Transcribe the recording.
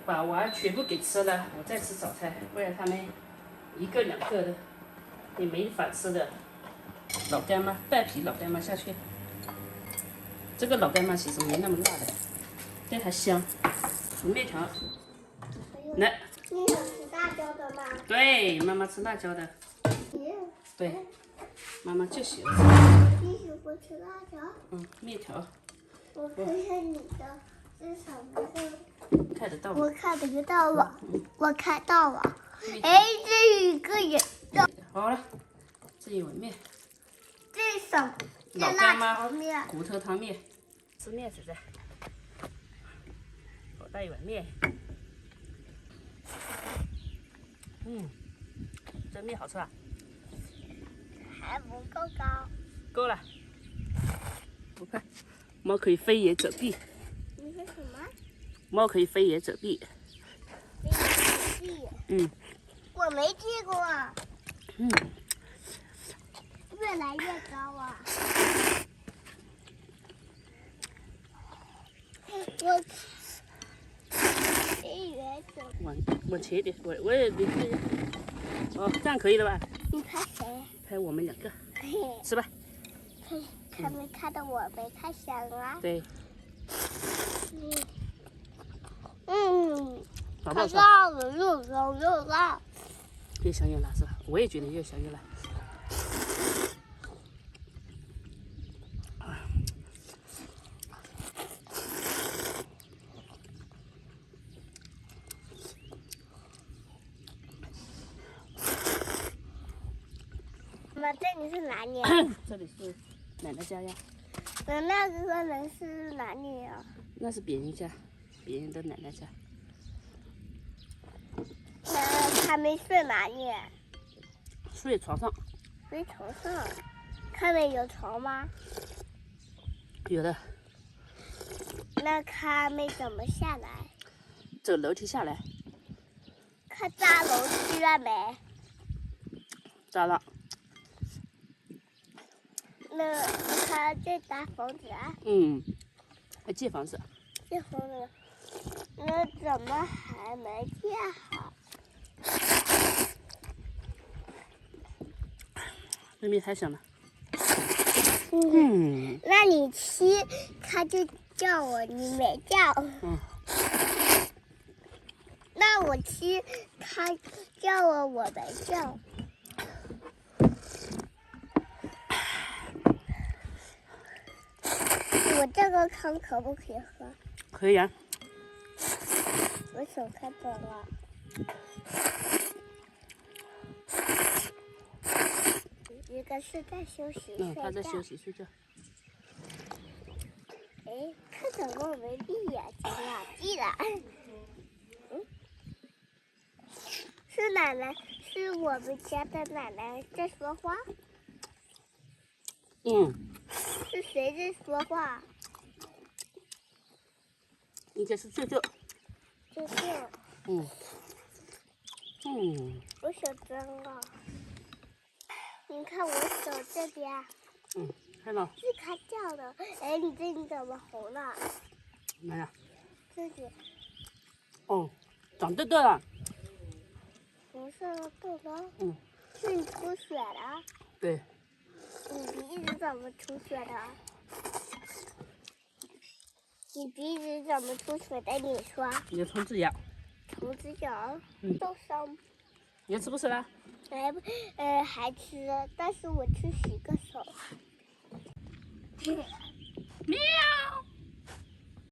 把娃全部給吃了，我再吃早餐，不然他們一個兩個的也沒法吃的。老乾媽，帶皮老乾媽下去。這個老乾媽其實沒那麼辣的，但它香。煮麵條，來。你有吃辣椒的嗎？對，媽媽吃辣椒的。對，媽媽就喜歡吃。你喜歡吃辣椒？麵條。我看看你的是什麼的？看得到嗎？我看得到了，我看到了。哎，這一個也的。好了，這一碗麵。這什麼？老乾媽麵。骨頭湯麵。吃麵實在。好大一碗麵。这面好吃啊。還不夠高。夠了。我看，貓可以飛檐走壁。你說什麼？貓可以飛檐走壁。飛檐走壁。我沒見過。越來越高啊。我飞檐走。往前一點，我也你可以。哦，這樣可以了吧？你拍誰？拍我們兩個。吃吧。他們看到我沒看香啊？對。好不好吃？辣了，又烧又辣。越香越辣是吧？我也覺得越香越辣。妈，这里是哪里？这里是奶奶家呀。那个人是哪里呀？那是別人家，別人的奶奶家。那他們睡哪裡？睡床上。睡床上？他們有床嗎？有的。那他們怎麼下來？走樓梯下來。他扎樓梯了沒？扎了。那他在搭房子啊？建房子。建房子，那怎麼還沒建好？那邊太香了。那你吃，他就叫我，你沒叫。那我吃，他叫我，我沒叫。我這個湯可不可以喝？可以啊。我手看到了。一個是在休息睡覺。他在休息睡覺。哎，他怎麼沒閉眼睛啊？閉了。是奶奶，是我們家的奶奶在說話。是誰在說話？應該是舅舅。舅舅。我手髒了。你看我手這邊。看到。是它叫的。哎，你這裡怎麼紅了？哪呀？這裡。長痘痘了。紅色的痘痘。是你出血了？對。你鼻子怎麼出血的？你鼻子怎麼出血的？你說。你的蟲子咬。蟲子咬。受傷。你要吃不吃啦？還吃，但是我去洗個手。